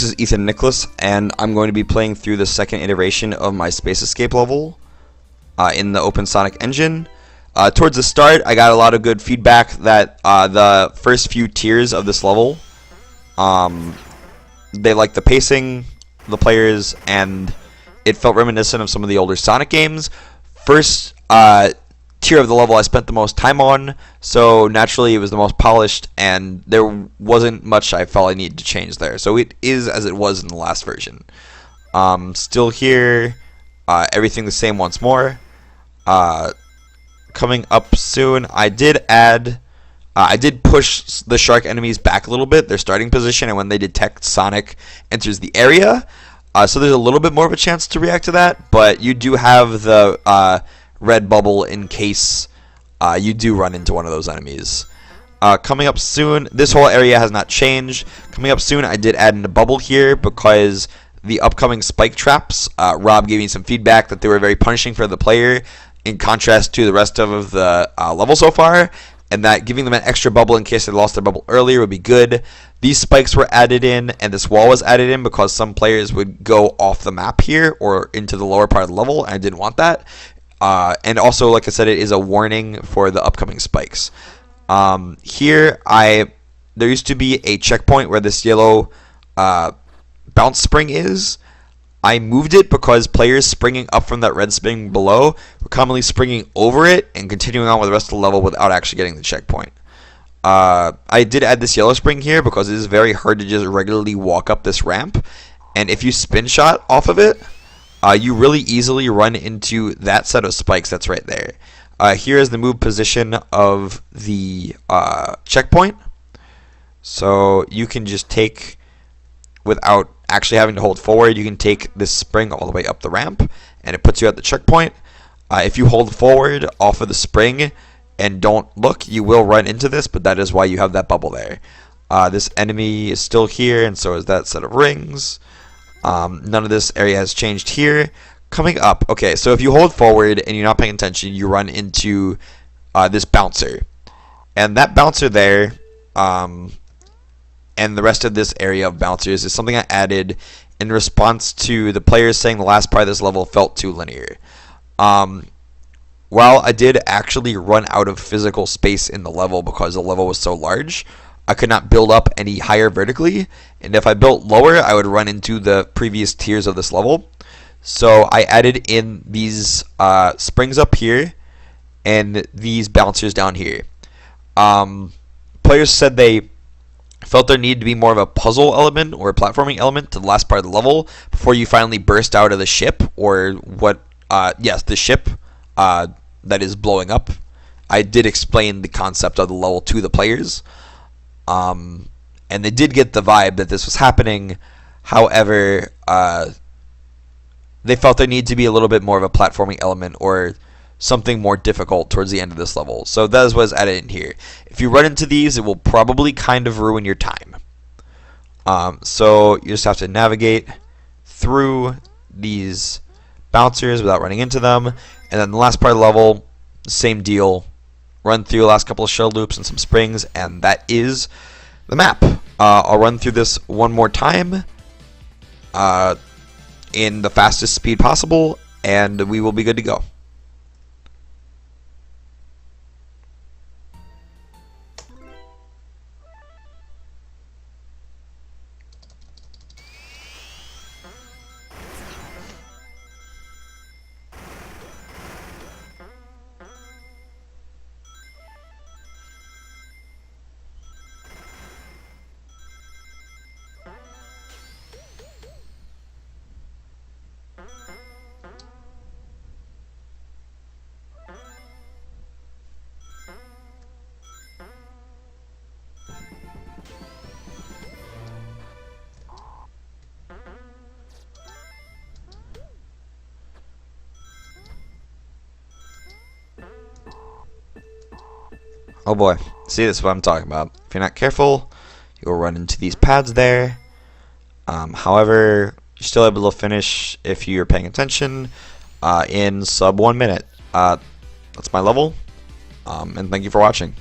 This is Ethan Nicholas, and I'm going to be playing through the second iteration of my Space Escape level in the OpenSonic engine. Towards the start, I got a lot of good feedback that the first few tiers of this level, they liked the pacing, the players, and it felt reminiscent of some of the older Sonic games. First tier of the level I spent the most time on, so naturally it was the most polished, and there wasn't much I felt I needed to change there. So it is as it was in the last version. Still here, everything the same once more. Coming up soon, I did push the shark enemies back a little bit, their starting position, and when they detect Sonic enters the area. So there's a little bit more of a chance to react to that, but you do have the red bubble in case you do run into one of those enemies. Coming up soon, this whole area has not changed. Coming up soon, I did add in a bubble here because the upcoming spike traps, Rob gave me some feedback that they were very punishing for the player in contrast to the rest of the level so far, and that giving them an extra bubble in case they lost their bubble earlier would be good. These spikes were added in, and this wall was added in because some players would go off the map here or into the lower part of the level, and I didn't want that. And also, like I said, it is a warning for the upcoming spikes. Here, there used to be a checkpoint where this yellow bounce spring is. I moved it because players springing up from that red spring below were commonly springing over it and continuing on with the rest of the level without actually getting the checkpoint. I did add this yellow spring here because it is very hard to just regularly walk up this ramp, and if you spin shot off of it, you really easily run into that set of spikes that's right there. Here is the move position of the checkpoint. So you can just take, without actually having to hold forward, you can take this spring all the way up the ramp, and it puts you at the checkpoint. If you hold forward off of the spring and don't look, you will run into this, but that is why you have that bubble there. This enemy is still here, and so is that set of rings. None of this area has changed here. Coming up, okay, so if you hold forward and you're not paying attention, you run into this bouncer. And that bouncer there, and the rest of this area of bouncers is something I added in response to the players saying the last part of this level felt too linear. While I did actually run out of physical space in the level because the level was so large, I could not build up any higher vertically, and if I built lower, I would run into the previous tiers of this level. So I added in these springs up here and these bouncers down here. Players said they felt there needed to be more of a puzzle element or a platforming element to the last part of the level before you finally burst out of the ship, or the ship that is blowing up. I did explain the concept of the level to the players. And they did get the vibe that this was happening. However, they felt there needed to be a little bit more of a platforming element or something more difficult towards the end of this level. So that is what is added in here. If you run into these, it will probably kind of ruin your time. So you just have to navigate through these bouncers without running into them. And then the last part of the level, same deal. Run through the last couple of shell loops and some springs, and that is the map. I'll run through this one more time in the fastest speed possible, and we will be good to go. Oh boy, see, this is what I'm talking about. If you're not careful, you'll run into these pads there. However, you're still able to finish if you're paying attention in sub 1 minute. That's my level, and thank you for watching.